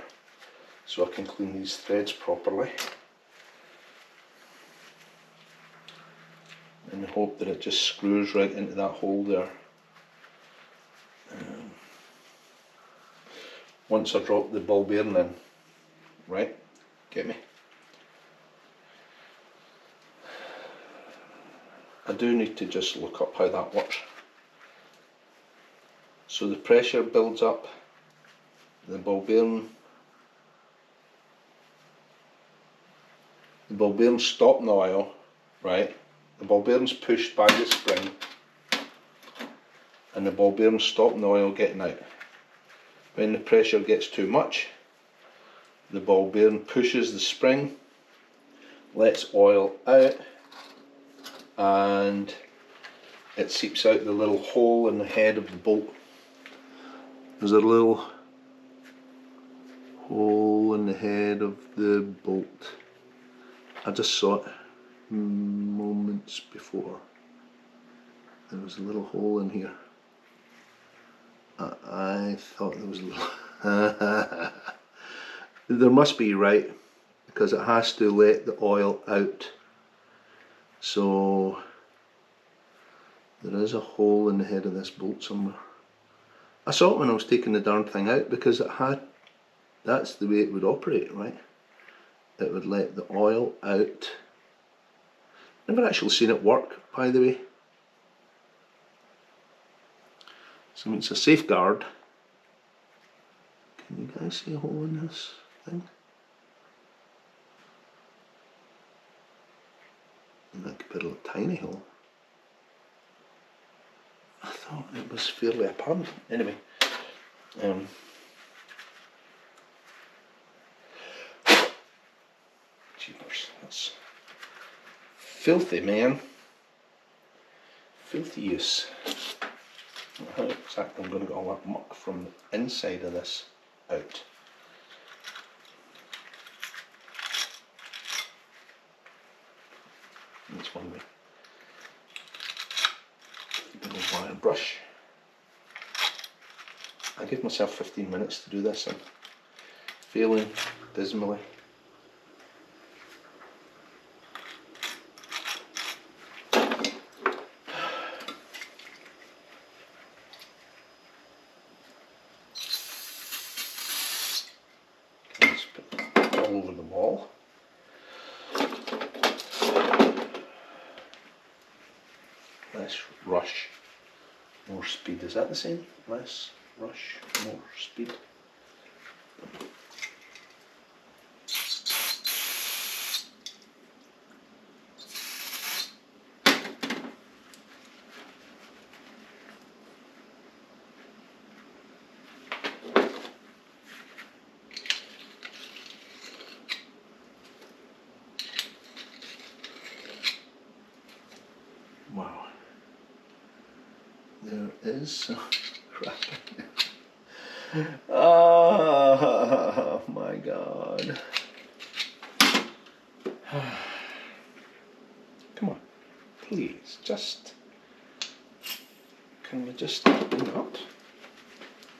so I can clean these threads properly, in the hope that it just screws right into that hole there. once I drop the ball bearing in, right? Get me? I do need to just look up how that works. So the pressure builds up, the ball bearing stopping the oil, right? The ball bearing's pushed by the spring, and the ball bearing's stopping the oil getting out. When the pressure gets too much, the ball bearing pushes the spring, lets oil out, and it seeps out the little hole in the head of the bolt. There's a little hole in the head of the bolt. I just saw it moments before. There was a little hole in here. I thought there was a little... There must be, right? Because it has to let the oil out. So there is a hole in the head of this bolt somewhere. I saw it when I was taking the darn thing out, because it had... That's the way it would operate, right? It would let the oil out. Never actually seen it work, by the way. So it's a safeguard. Can you guys see a hole in this thing? And that could be a little tiny hole. I thought it was fairly apparent. Anyway, jeepers, that's filthy, man. Filthy use. How exactly I'm going to get all that muck from the inside of this out. That's one way. A little wire brush. I give myself 15 minutes to do this and failing dismally. All over the wall. Less rush, more speed. Is that the same? Less rush, more speed. Wow. There is some crap in there. Oh my god. Come on, please, just... Can we just clean up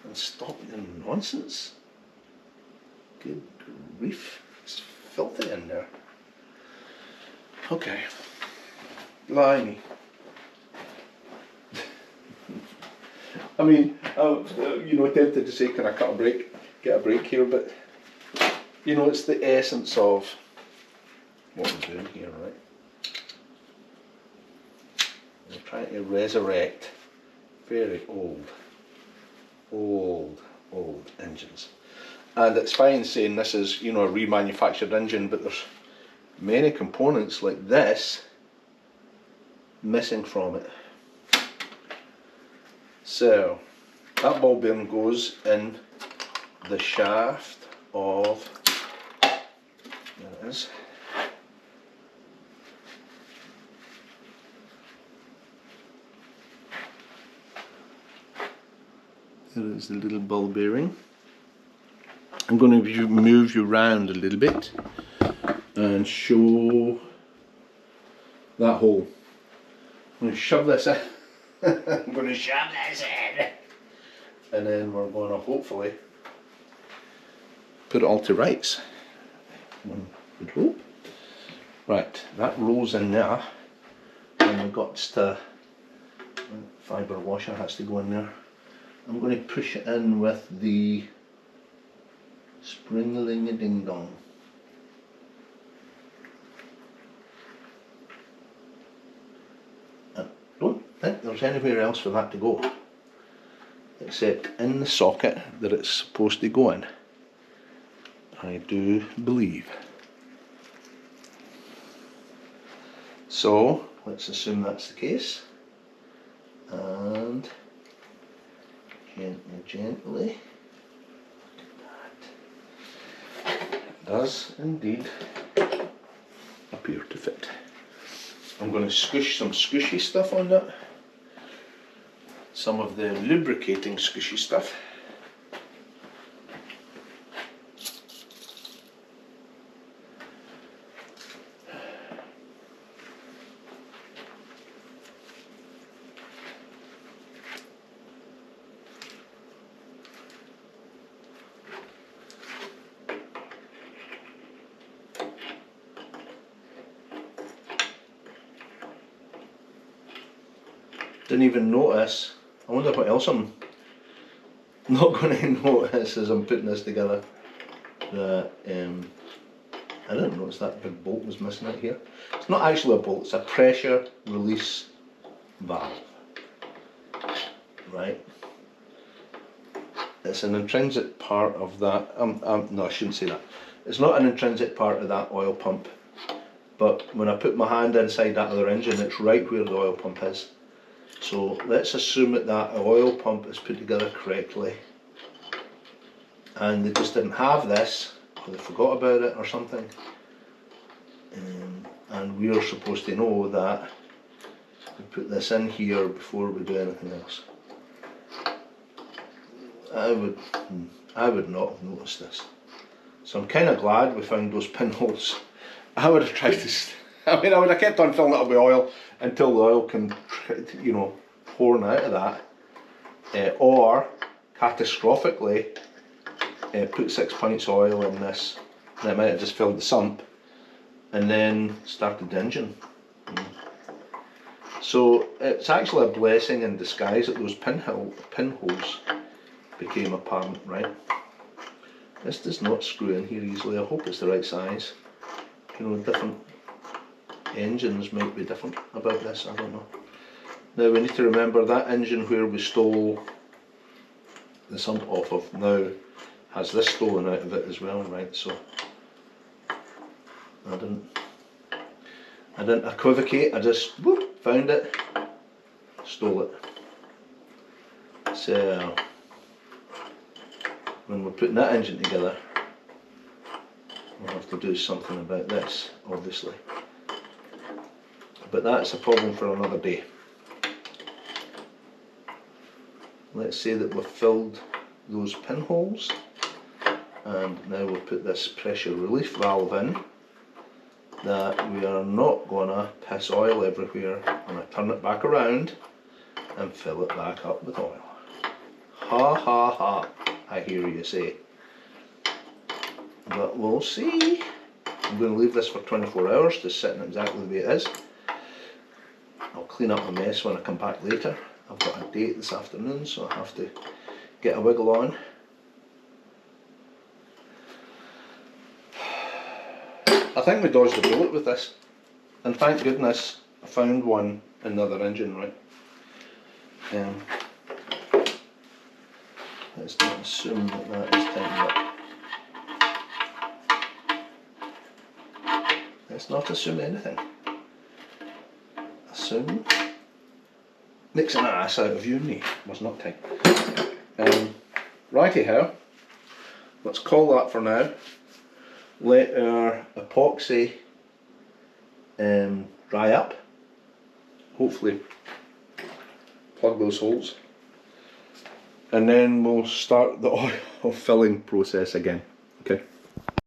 and stop the nonsense? Good grief, it's filthy in there. Okay. Blimey. I mean, you know, tempted to say, can I cut a break, get a break here, but you know, it's the essence of what we're doing here, right? We're trying to resurrect very old engines. And it's fine saying this is, you know, a remanufactured engine, but there's many components like this missing from it. So that ball bearing goes in the shaft of, there it is. There is the little ball bearing. I'm going to move you around a little bit and show that hole. I'm going to shove this in. I'm going to shove this in, and then we're going to hopefully put it all to rights. One would hope. Right, that rolls in there, and we've got to fibre washer has to go in there. I'm going to push it in with the Spring-a-ling-a-ding-dong. I don't think there's anywhere else for that to go, except in the socket that it's supposed to go in. I do believe. So let's assume that's the case, and gently, it does indeed appear to fit. I'm going to squish some squishy stuff on that, some of the lubricating squishy stuff. Didn't even notice. I wonder what else I'm not going to notice as I'm putting this together. That I didn't notice that big bolt was missing out here. It's not actually a bolt, it's a pressure release valve. Right? It's an intrinsic part of that. No, I shouldn't say that. It's not an intrinsic part of that oil pump. But when I put my hand inside that other engine, it's right where the oil pump is. So let's assume that that oil pump is put together correctly, and they just didn't have this, or they forgot about it or something, and we are supposed to know that we put this in here before we do anything else. I would not have noticed this. So I'm kind of glad we found those pinholes. I would have tried to, I would have kept on filling it up with oil until the oil can, pouring out of that, or catastrophically put 6 pints of oil in this, and it might have just filled the sump, and then started the engine. So it's actually a blessing in disguise that those pinholes became apparent, right? This does not screw in here easily. I hope it's the right size. Different engines might be different about this, I don't know. Now we need to remember that engine where we stole the sump off of now has this stolen out of it as well, right? So I didn't equivocate, I just found it, stole it. So when we're putting that engine together, we'll have to do something about this, obviously. But that's a problem for another day. Let's say that we've filled those pinholes, and now we'll put this pressure relief valve in, that we are not going to piss oil everywhere, and I turn it back around and fill it back up with oil. Ha ha ha, I hear you say. But we'll see. I'm going to leave this for 24 hours, just sitting exactly the way it is. I'll clean up the mess when I come back later. I've got a date this afternoon, so I have to get a wiggle on. I think we dodged a bullet with this, and thank goodness I found one in the other engine, right? Let's not assume that that is tightened up. Let's not assume anything. Assume makes an ass out of you and me. Was not tight. Righty-ho. Let's call that for now. Let our epoxy dry up. Hopefully plug those holes. And then we'll start the oil filling process again. Okay.